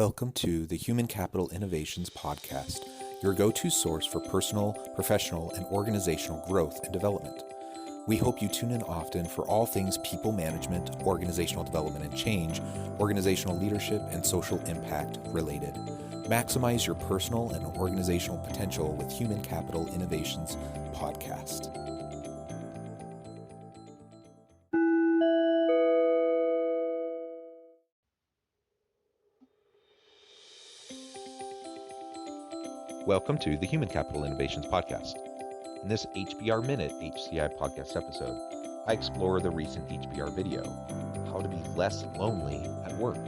Welcome to the Human Capital Innovations Podcast, your go-to source for personal, professional, and organizational growth and development. We hope you tune in often for all things people management, organizational development and change, organizational leadership, and social impact related. Maximize your personal and organizational potential with Human Capital Innovations Podcast. Welcome to the Human Capital Innovations Podcast. In this HBR Minute HCI podcast episode, I explore the recent HBR video, How to Be Less Lonely at Work.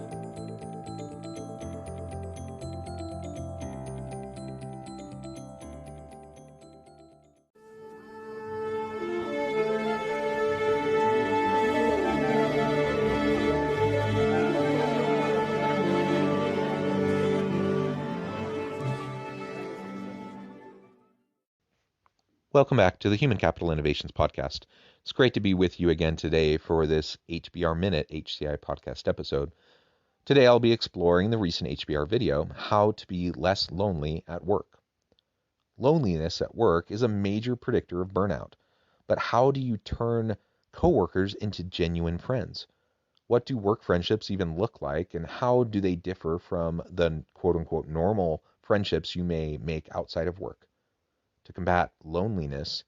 Welcome back to the Human Capital Innovations Podcast. It's great to be with you again today for this HBR Minute HCI podcast episode. Today I'll be exploring the recent HBR video, How to Be Less Lonely at Work. Loneliness at work is a major predictor of burnout, but how do you turn coworkers into genuine friends? What do work friendships even look like, and how do they differ from the quote-unquote normal friendships you may make outside of work? To combat loneliness,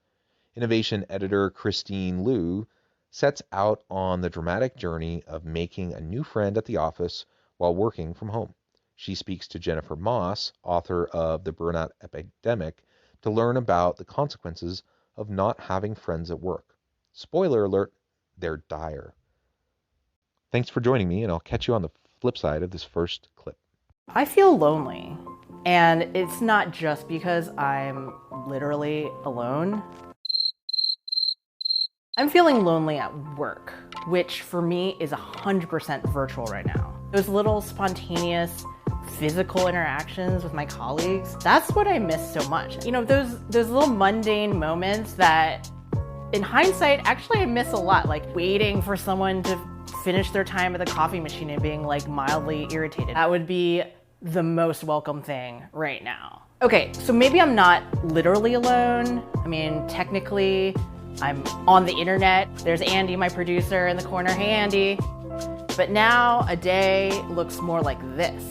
innovation editor Christine Liu sets out on the dramatic journey of making a new friend at the office while working from home. She speaks to Jennifer Moss, author of The Burnout Epidemic, to learn about the consequences of not having friends at work. Spoiler alert, they're dire. Thanks for joining me, and I'll catch you on the flip side of this first clip. I feel lonely, and it's not just because I'm literally alone. I'm feeling lonely at work, which for me is 100% virtual right now. Those little spontaneous physical interactions with my colleagues, that's what I miss so much. You know, those little mundane moments that in hindsight, actually I miss a lot, like waiting for someone to finish their time at the coffee machine and being like mildly irritated. That would be the most welcome thing right now. Okay, so maybe I'm not literally alone. I mean, technically, I'm on the internet. There's Andy, my producer, in the corner. Hey, Andy. But now a day looks more like this.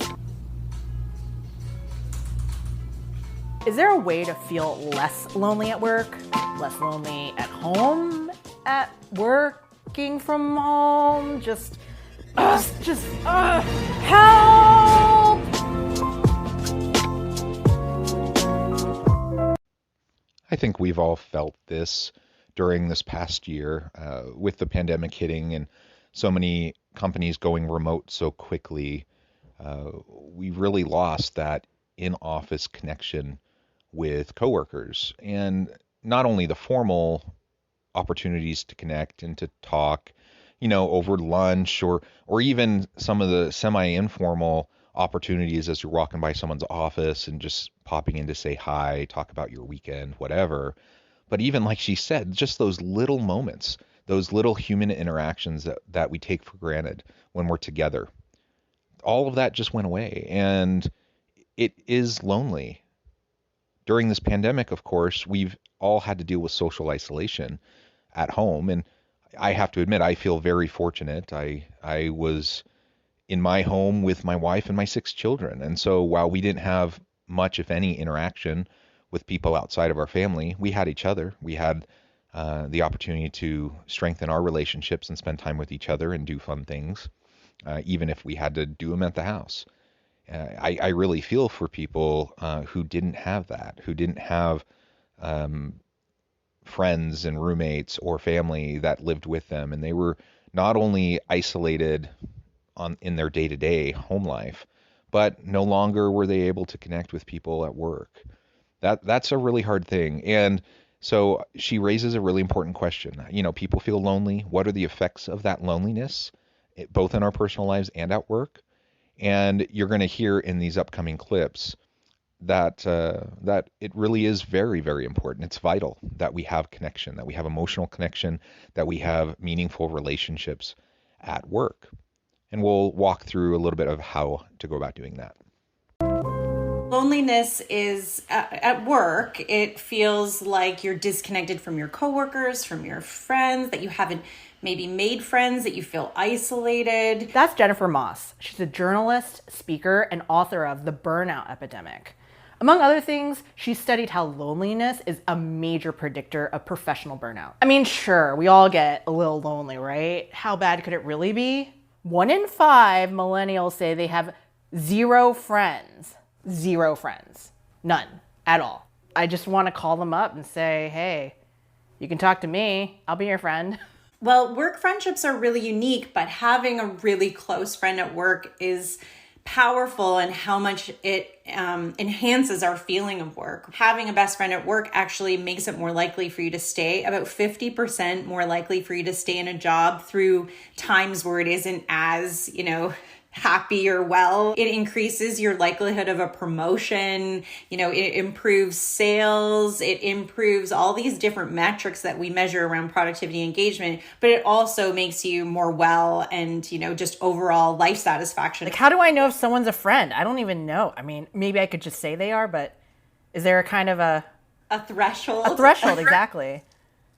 Is there a way to feel less lonely at work? Less lonely at home? At working from home? Just help! I think we've all felt this during this past year with the pandemic hitting and so many companies going remote so quickly. We really lost that in-office connection with coworkers, and not only the formal opportunities to connect and to talk, you know, over lunch or even some of the semi-informal opportunities as you're walking by someone's office and just popping in to say hi, talk about your weekend, whatever. But even like she said, just those little moments, those little human interactions that we take for granted when we're together, all of that just went away, and it is lonely. During this pandemic, of course, we've all had to deal with social isolation at home, and I have to admit, I feel very fortunate. I was in my home with my wife and my 6 children, and so while we didn't have much, if any, interaction with people outside of our family, we had each other. We had the opportunity to strengthen our relationships and spend time with each other and do fun things, even if we had to do them at the house. I really feel for people who didn't have that, who didn't have friends and roommates or family that lived with them, and they were not only isolated in their day-to-day home life, but no longer were they able to connect with people at work. That's a really hard thing. And so she raises a really important question. You know, people feel lonely. What are the effects of that loneliness, both in our personal lives and at work? And you're going to hear in these upcoming clips that it really is very, very important. It's vital that we have connection, that we have emotional connection, that we have meaningful relationships at work. And we'll walk through a little bit of how to go about doing that. Loneliness is at work. It feels like you're disconnected from your coworkers, from your friends, that you haven't maybe made friends, that you feel isolated. That's Jennifer Moss. She's a journalist, speaker, and author of The Burnout Epidemic. Among other things, she studied how loneliness is a major predictor of professional burnout. I mean, sure, we all get a little lonely, right? How bad could it really be? 1 in 5 millennials say they have 0 friends. 0 friends. None. At all. I just want to call them up and say, hey, you can talk to me. I'll be your friend. Well, work friendships are really unique, but having a really close friend at work is powerful in how much it enhances our feeling of work. Having a best friend at work actually makes it more likely for you to stay, about 50% more likely for you to stay in a job through times where it isn't as, happy or well. It increases your likelihood of a promotion. It improves sales. It improves all these different metrics that we measure around productivity and engagement, but it also makes you more well and, just overall life satisfaction. Like, how do I know if someone's a friend? I don't even know. I mean, maybe I could just say they are, but is there a kind of a threshold? A threshold, exactly.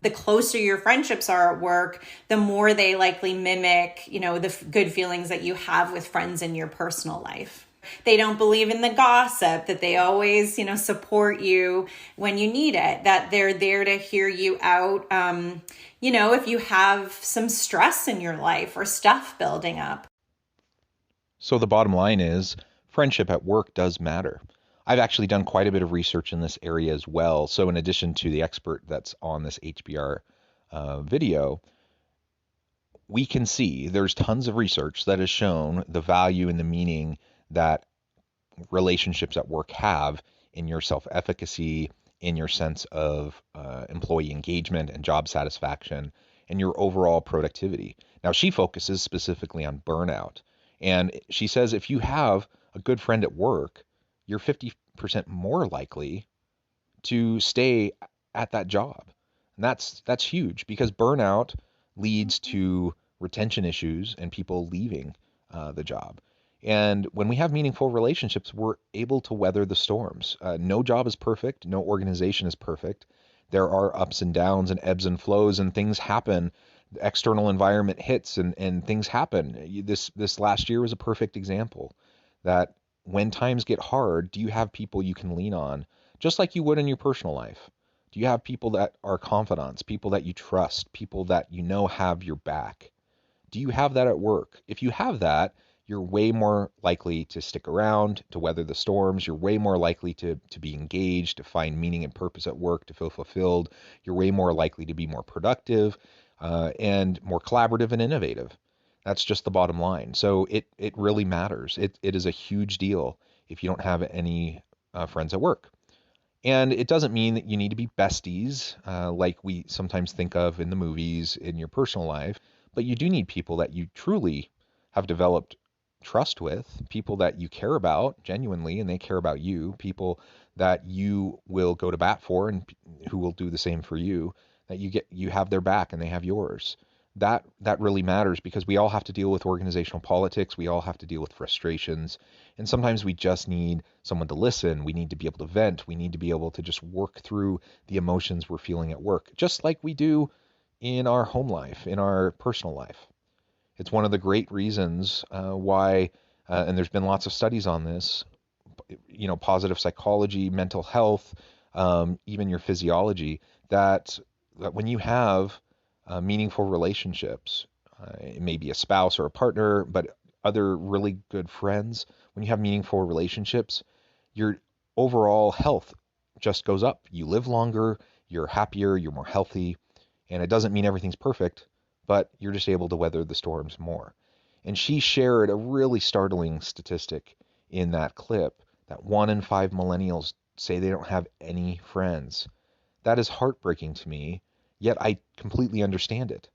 The closer your friendships are at work, the more they likely mimic, the good feelings that you have with friends in your personal life. They don't believe in the gossip, that they always, support you when you need it, that they're there to hear you out, if you have some stress in your life or stuff building up. So the bottom line is friendship at work does matter. I've actually done quite a bit of research in this area as well. So in addition to the expert that's on this HBR video, we can see there's tons of research that has shown the value and the meaning that relationships at work have in your self-efficacy, in your sense of employee engagement and job satisfaction, and your overall productivity. Now, she focuses specifically on burnout. And she says if you have a good friend at work, you're 50% more likely to stay at that job. And that's huge because burnout leads to retention issues and people leaving the job. And when we have meaningful relationships, we're able to weather the storms. No job is perfect. No organization is perfect. There are ups and downs and ebbs and flows, and things happen. The external environment hits and things happen. This last year was a perfect example that when times get hard, do you have people you can lean on, just like you would in your personal life? Do you have people that are confidants, people that you trust, people that have your back? Do you have that at work? If you have that, you're way more likely to stick around, to weather the storms. You're way more likely to be engaged, to find meaning and purpose at work, to feel fulfilled. You're way more likely to be more productive and more collaborative and innovative. That's just the bottom line. So it really matters. It is a huge deal if you don't have any friends at work. And it doesn't mean that you need to be besties like we sometimes think of in the movies in your personal life, but you do need people that you truly have developed trust with, people that you care about genuinely and they care about you, people that you will go to bat for and who will do the same for you, that you have their back and they have yours. That really matters because we all have to deal with organizational politics. We all have to deal with frustrations. And sometimes we just need someone to listen. We need to be able to vent. We need to be able to just work through the emotions we're feeling at work, just like we do in our home life, in our personal life. It's one of the great reasons why, and there's been lots of studies on this, positive psychology, mental health, even your physiology, that when you have meaningful relationships, it may be a spouse or a partner, but other really good friends, when you have meaningful relationships, your overall health just goes up. You live longer, you're happier, you're more healthy, and it doesn't mean everything's perfect, but you're just able to weather the storms more. And she shared a really startling statistic in that clip that 1 in 5 millennials say they don't have any friends. That is heartbreaking to me, yet I completely understand it.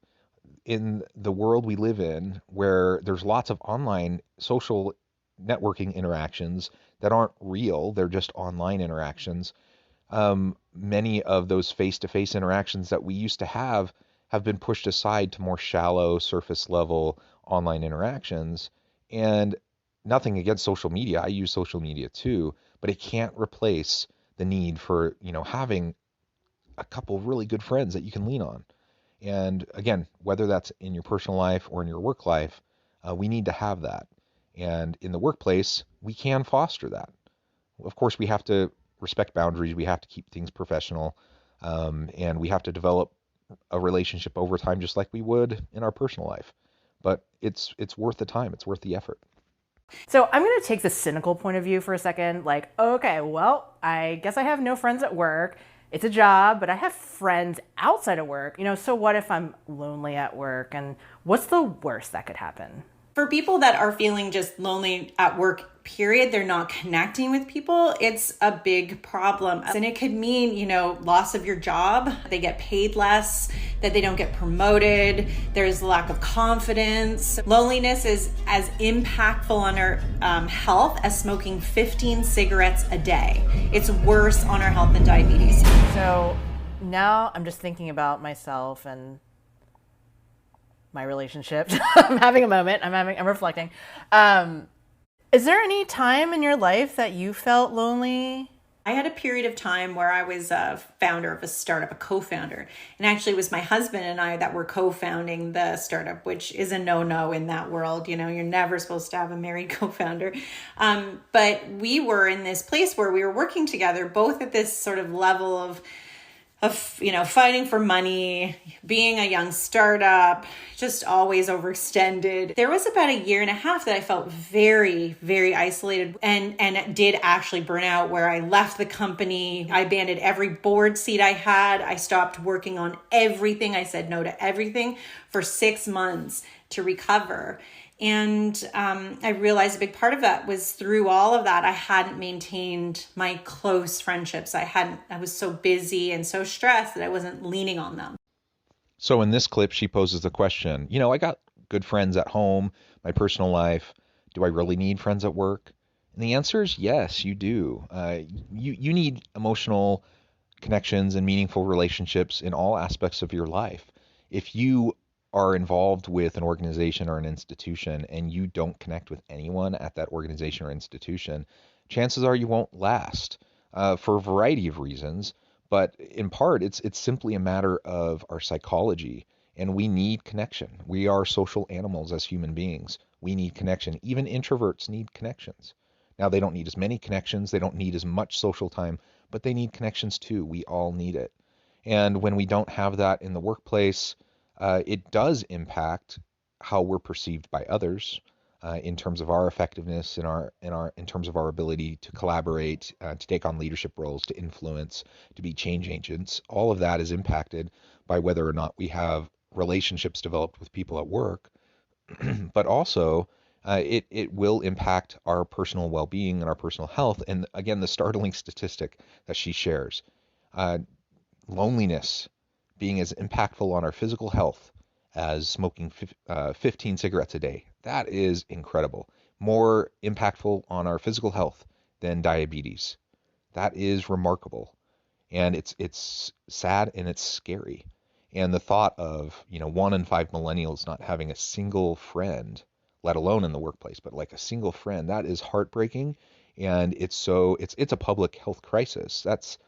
In the world we live in, where there's lots of online social networking interactions that aren't real, they're just online interactions, many of those face-to-face interactions that we used to have been pushed aside to more shallow, surface level online interactions. And nothing against social media. I use social media too, but it can't replace the need for, having a couple of really good friends that you can lean on. And again, whether that's in your personal life or in your work life, we need to have that. And in the workplace, we can foster that. Of course, we have to respect boundaries. We have to keep things professional, and we have to develop a relationship over time, just like we would in our personal life. But it's worth the time. It's worth the effort. So I'm going to take the cynical point of view for a second. Like, okay, well, I guess I have no friends at work. It's a job, but I have friends outside of work. So what if I'm lonely at work? And what's the worst that could happen? For people that are feeling just lonely at work, period, they're not connecting with people, it's a big problem. And it could mean, loss of your job, they get paid less, that they don't get promoted, there's lack of confidence. Loneliness is as impactful on our health as smoking 15 cigarettes a day. It's worse on our health than diabetes. So now I'm just thinking about myself and my relationship. I'm having a moment. I'm reflecting. Is there any time in your life that you felt lonely? I had a period of time where I was a founder of a startup, a co-founder. And actually it was my husband and I that were co-founding the startup, which is a no-no in that world. You're never supposed to have a married co-founder. But we were in this place where we were working together, both at this sort of level of fighting for money, being a young startup, just always overextended. There was about a year and a half that I felt very, very isolated and did actually burn out, where I left the company. I abandoned every board seat I had. I stopped working on everything. I said no to everything for 6 months to recover. And I realized a big part of that was through all of that, I hadn't maintained my close friendships. I was so busy and so stressed that I wasn't leaning on them. So in this clip, she poses the question, I got good friends at home, my personal life. Do I really need friends at work? And the answer is yes, you do. You need emotional connections and meaningful relationships in all aspects of your life. If you are involved with an organization or an institution and you don't connect with anyone at that organization or institution, chances are you won't last for a variety of reasons. But in part, it's simply a matter of our psychology, and we need connection. We are social animals as human beings. We need connection. Even introverts need connections. Now, they don't need as many connections. They don't need as much social time, but they need connections too. We all need it. And when we don't have that in the workplace, it does impact how we're perceived by others in terms of our effectiveness, in terms of our ability to collaborate, to take on leadership roles, to influence, to be change agents. All of that is impacted by whether or not we have relationships developed with people at work, but also it will impact our personal well-being and our personal health. And again, the startling statistic that she shares, loneliness being as impactful on our physical health as smoking 15 cigarettes a day. That is incredible. More impactful on our physical health than diabetes. That is remarkable. And it's sad and it's scary. And the thought of, 1 in 5 millennials not having a single friend, let alone in the workplace, but like a single friend, that is heartbreaking. And it's a public health crisis. That's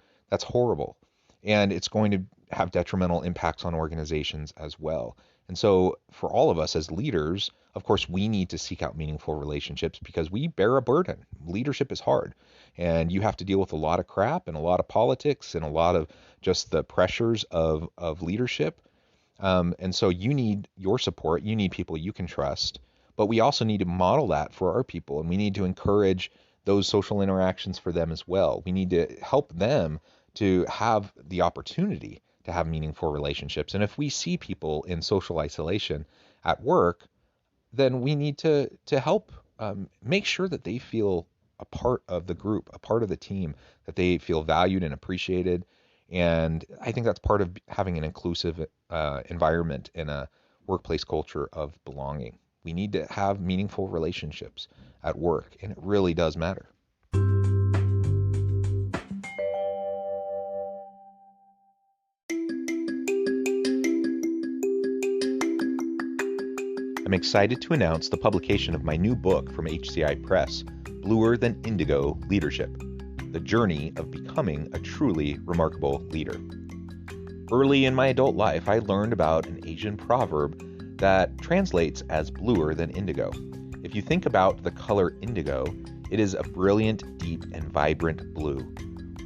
horrible. And it's going to have detrimental impacts on organizations as well. And so for all of us as leaders, of course, we need to seek out meaningful relationships because we bear a burden. Leadership is hard, and you have to deal with a lot of crap and a lot of politics and a lot of just the pressures of leadership. And so you need your support. You need people you can trust, but we also need to model that for our people, and we need to encourage those social interactions for them as well. We need to help them to have the opportunity to have meaningful relationships. And if we see people in social isolation at work, then we need to help make sure that they feel a part of the group, a part of the team, that they feel valued and appreciated. And I think that's part of having an inclusive environment and a workplace culture of belonging. We need to have meaningful relationships at work, and it really does matter. I'm excited to announce the publication of my new book from HCI Press, Bluer Than Indigo Leadership: The Journey of Becoming a Truly Remarkable Leader. Early in my adult life, I learned about an Asian proverb that translates as bluer than indigo. If you think about the color indigo, it is a brilliant, deep, and vibrant blue,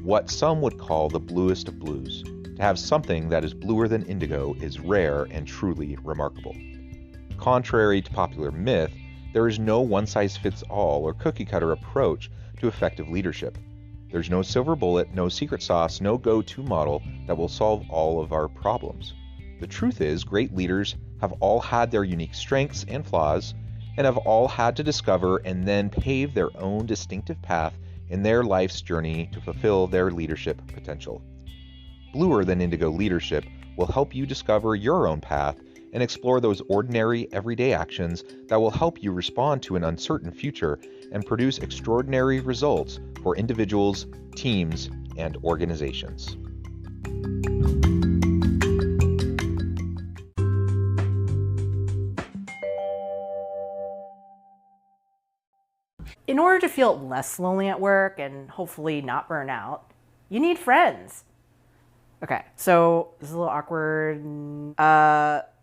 what some would call the bluest of blues. To have something that is bluer than indigo is rare and truly remarkable. Contrary to popular myth, there is no one-size-fits-all or cookie-cutter approach to effective leadership. There's no silver bullet, no secret sauce, no go-to model that will solve all of our problems. The truth is, great leaders have all had their unique strengths and flaws, and have all had to discover and then pave their own distinctive path in their life's journey to fulfill their leadership potential. Bluer Than Indigo Leadership will help you discover your own path and explore those ordinary, everyday actions that will help you respond to an uncertain future and produce extraordinary results for individuals, teams, and organizations. In order to feel less lonely at work and hopefully not burn out, you need friends. Okay, so this is a little awkward,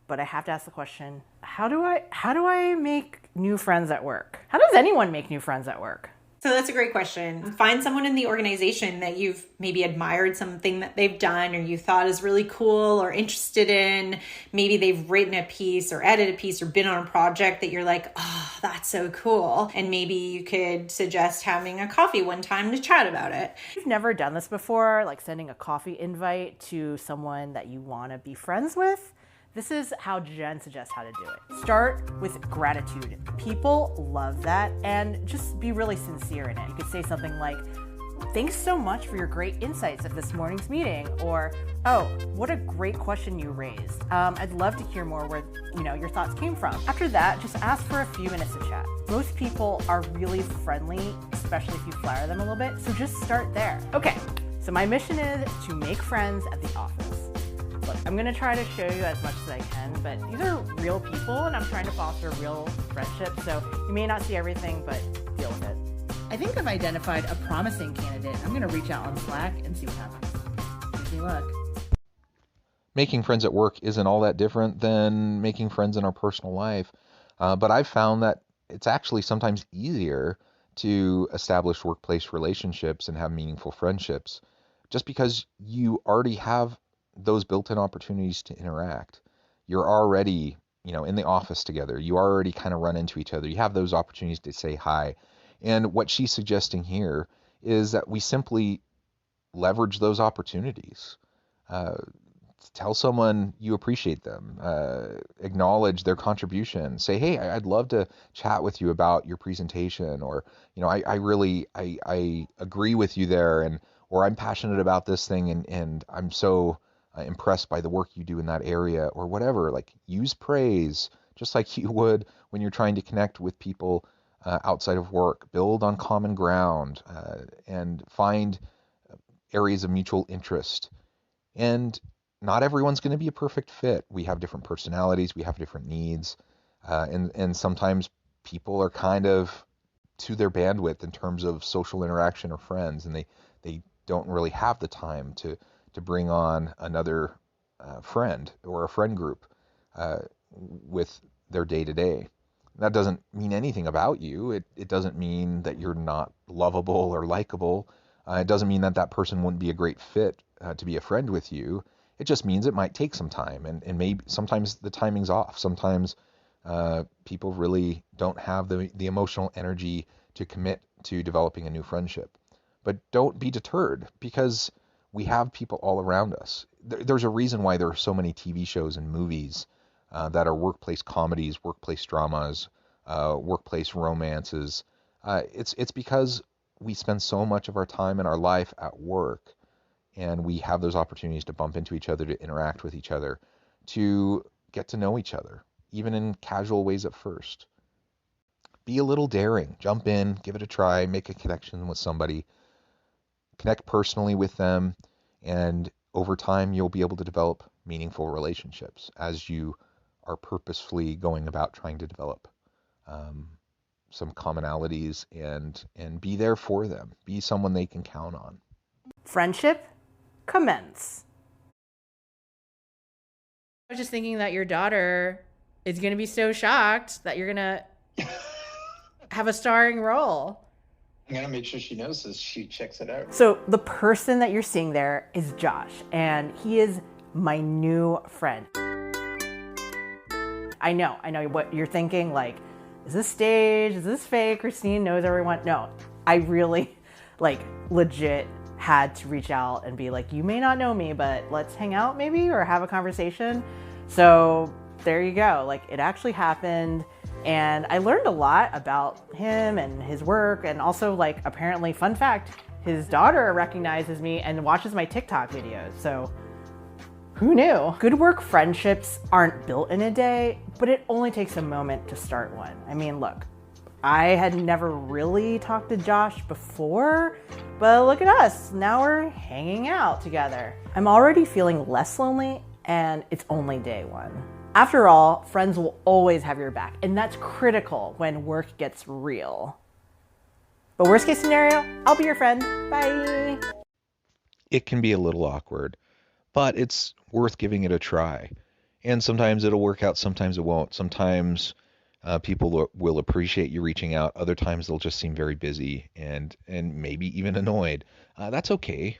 but I have to ask the question, how do I make new friends at work? How does anyone make new friends at work? So that's a great question. Find someone in the organization that you've maybe admired something that they've done or you thought is really cool or interested in. Maybe they've written a piece or edited a piece or been on a project that you're like, oh, that's so cool. And maybe you could suggest having a coffee one time to chat about it. If you've never done this before, like sending a coffee invite to someone that you want to be friends with, this is how Jen suggests how to do it. Start with gratitude. People love that, and just be really sincere in it. You could say something like, thanks so much for your great insights at this morning's meeting, or, oh, what a great question you raised. I'd love to hear more where your thoughts came from. After that, just ask for a few minutes to chat. Most people are really friendly, especially if you flatter them a little bit, so just start there. Okay, so my mission is to make friends at the office. Look, I'm gonna try to show you as much as I can, but these are real people and I'm trying to foster real friendships, so you may not see everything, but deal with it. I think I've identified a promising candidate. I'm gonna reach out on Slack and see what happens. Wish me luck. Making friends at work isn't all that different than making friends in our personal life, but I've found that it's actually sometimes easier to establish workplace relationships and have meaningful friendships just because you already have those built-in opportunities to interact. You're already, in the office together. You already kind of run into each other. You have those opportunities to say hi. And what she's suggesting here is that we simply leverage those opportunities. Tell someone you appreciate them. Acknowledge their contribution. Say, hey, I'd love to chat with you about your presentation, or, I agree with you there, or I'm passionate about this thing, and I'm so impressed by the work you do in that area, or whatever. Like, use praise just like you would when you're trying to connect with people outside of work. Build on common ground and find areas of mutual interest. And not everyone's going to be a perfect fit. We have different personalities, we have different needs, and sometimes people are kind of to their bandwidth in terms of social interaction or friends, and they don't really have the time to bring on another friend or a friend group with their day-to-day. That doesn't mean anything about you. It doesn't mean that you're not lovable or likable. It doesn't mean that person wouldn't be a great fit to be a friend with you. It just means it might take some time, and maybe sometimes the timing's off. Sometimes people really don't have the emotional energy to commit to developing a new friendship. But don't be deterred, because we have people all around us. There's a reason why there are so many TV shows and movies that are workplace comedies, workplace dramas, workplace romances. It's because we spend so much of our time in our life at work, and we have those opportunities to bump into each other, to interact with each other, to get to know each other, even in casual ways at first. Be a little daring. Jump in, give it a try, make a connection with somebody, connect personally with them, and over time you'll be able to develop meaningful relationships as you are purposefully going about trying to develop some commonalities and be there for them, be someone they can count on. Friendship, commence. I was just thinking that your daughter is going to be so shocked that you're going to have a starring role. I'm going to make sure she knows this. She checks it out. So the person that you're seeing there is Josh, and he is my new friend. I know what you're thinking, like, is this staged? Is this fake? Christine knows everyone. No, I really, legit had to reach out and be like, you may not know me, but let's hang out maybe, or have a conversation. So there you go. It actually happened. And I learned a lot about him and his work. And also, apparently, fun fact, his daughter recognizes me and watches my TikTok videos. So who knew? Good work friendships aren't built in a day, but it only takes a moment to start one. I mean, look, I had never really talked to Josh before, but look at us. Now we're hanging out together. I'm already feeling less lonely, and it's only day one. After all, friends will always have your back, and that's critical when work gets real. But worst case scenario, I'll be your friend. Bye. It can be a little awkward, but it's worth giving it a try. And sometimes it'll work out, sometimes it won't. Sometimes people will appreciate you reaching out. Other times they'll just seem very busy and maybe even annoyed. That's okay.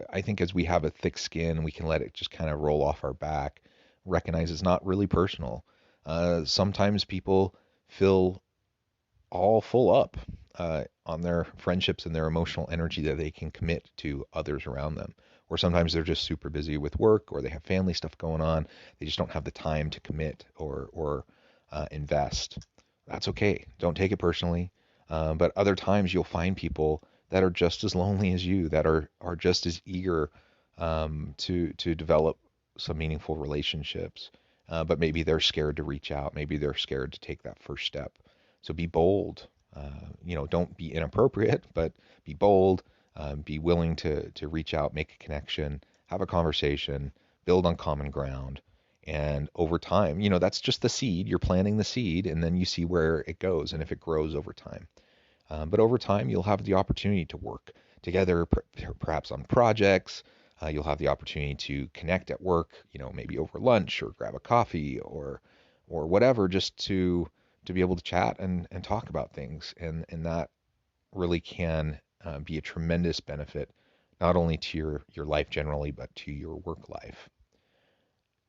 I think as we have a thick skin, we can let it just kind of roll off our back. Recognize it's not really personal. Sometimes people feel all full up on their friendships and their emotional energy that they can commit to others around them. Or sometimes they're just super busy with work, or they have family stuff going on. They just don't have the time to commit or invest. That's okay. Don't take it personally. But other times you'll find people that are just as lonely as you, that are just as eager to develop some meaningful relationships. But maybe they're scared to reach out. Maybe they're scared to take that first step. So be bold. Don't be inappropriate, but be bold. Be willing to reach out, make a connection, have a conversation, build on common ground. And over time, that's just the seed. You're planting the seed, and then you see where it goes and if it grows over time. But over time, you'll have the opportunity to work together, perhaps on projects. You'll have the opportunity to connect at work, maybe over lunch or grab a coffee or whatever, just to be able to chat and talk about things. And that really can be a tremendous benefit, not only to your life generally, but to your work life.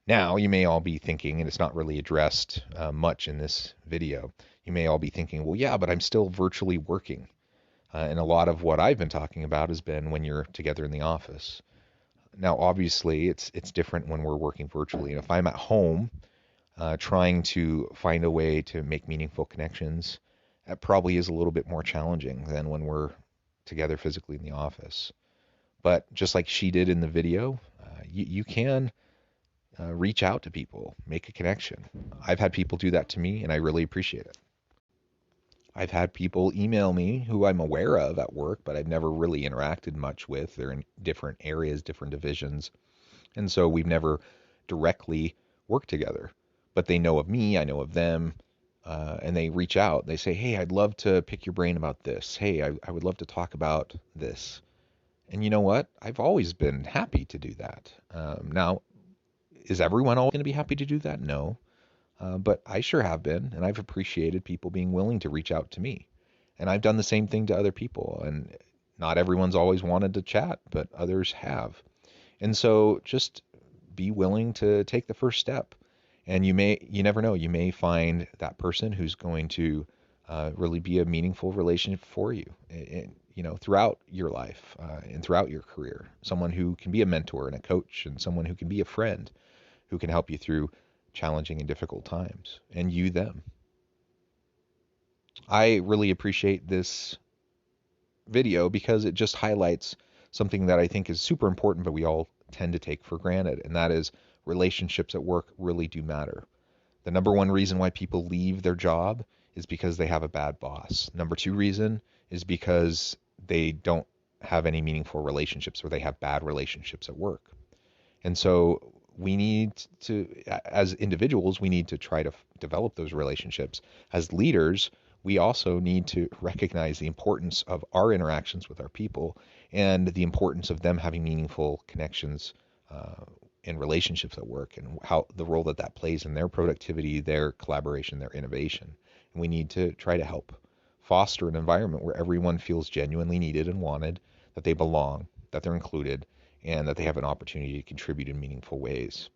Now, you may all be thinking, and it's not really addressed much in this video, you may all be thinking, well, yeah, but I'm still virtually working. And a lot of what I've been talking about has been when you're together in the office. Now, obviously, it's different when we're working virtually. And if I'm at home trying to find a way to make meaningful connections, that probably is a little bit more challenging than when we're together physically in the office. But just like she did in the video, you can reach out to people, make a connection. I've had people do that to me, and I really appreciate it. I've had people email me who I'm aware of at work, but I've never really interacted much with. They're in different areas, different divisions. And so we've never directly worked together. But they know of me, I know of them, and they reach out. They say, hey, I'd love to pick your brain about this. Hey, I would love to talk about this. And you know what? I've always been happy to do that. Now, is everyone all going to be happy to do that? No. But I sure have been, and I've appreciated people being willing to reach out to me. And I've done the same thing to other people. And not everyone's always wanted to chat, but others have. And so just be willing to take the first step. And you never know, you may find that person who's going to really be a meaningful relationship for you, throughout your life and throughout your career. Someone who can be a mentor and a coach, and someone who can be a friend, who can help you through challenging and difficult times, and you them. I really appreciate this video because it just highlights something that I think is super important, but we all tend to take for granted, and that is relationships at work really do matter. The number one reason why people leave their job is because they have a bad boss. Number two reason is because they don't have any meaningful relationships, or they have bad relationships at work. And so we need to, as individuals, we need to try to develop those relationships. As leaders, we also need to recognize the importance of our interactions with our people and the importance of them having meaningful connections and relationships at work, and how the role that that plays in their productivity, their collaboration, their innovation. And we need to try to help foster an environment where everyone feels genuinely needed and wanted, that they belong, that they're included, and that they have an opportunity to contribute in meaningful ways.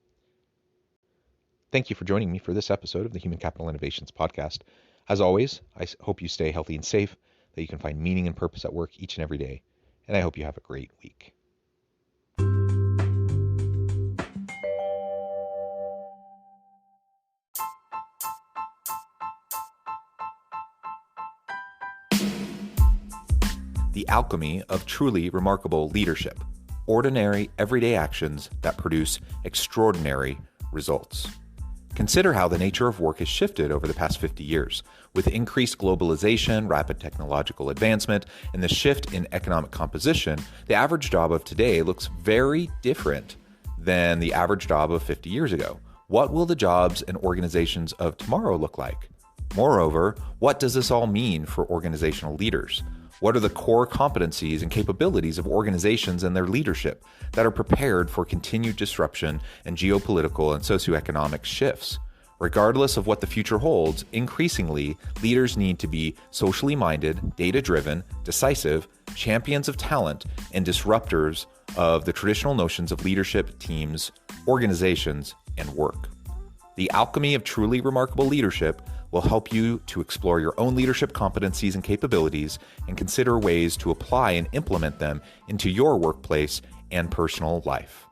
Thank you for joining me for this episode of the Human Capital Innovations Podcast. As always, I hope you stay healthy and safe, that you can find meaning and purpose at work each and every day, and I hope you have a great week. The alchemy of truly remarkable leadership. Ordinary, everyday actions that produce extraordinary results. Consider how the nature of work has shifted over the past 50 years. With increased globalization, rapid technological advancement, and the shift in economic composition, the average job of today looks very different than the average job of 50 years ago. What will the jobs and organizations of tomorrow look like? Moreover, what does this all mean for organizational leaders? What are the core competencies and capabilities of organizations and their leadership that are prepared for continued disruption and geopolitical and socioeconomic shifts? Regardless of what the future holds, increasingly, leaders need to be socially minded, data-driven, decisive, champions of talent, and disruptors of the traditional notions of leadership, teams, organizations, and work. The alchemy of truly remarkable leadership will help you to explore your own leadership competencies and capabilities and consider ways to apply and implement them into your workplace and personal life.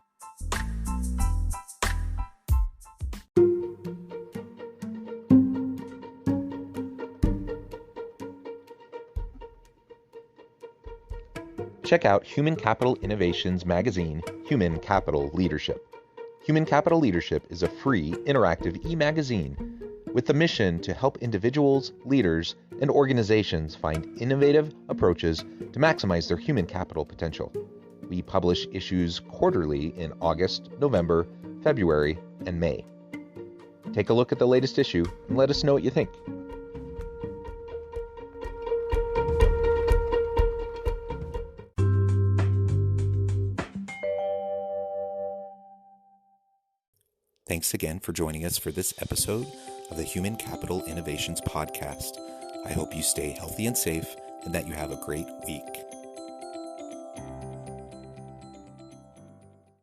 Check out Human Capital Innovations magazine, Human Capital Leadership. Human Capital Leadership is a free, interactive e-magazine with the mission to help individuals, leaders, and organizations find innovative approaches to maximize their human capital potential. We publish issues quarterly in August, November, February, and May. Take a look at the latest issue and let us know what you think. Thanks again for joining us for this episode of the Human Capital Innovations Podcast. I hope you stay healthy and safe and that you have a great week.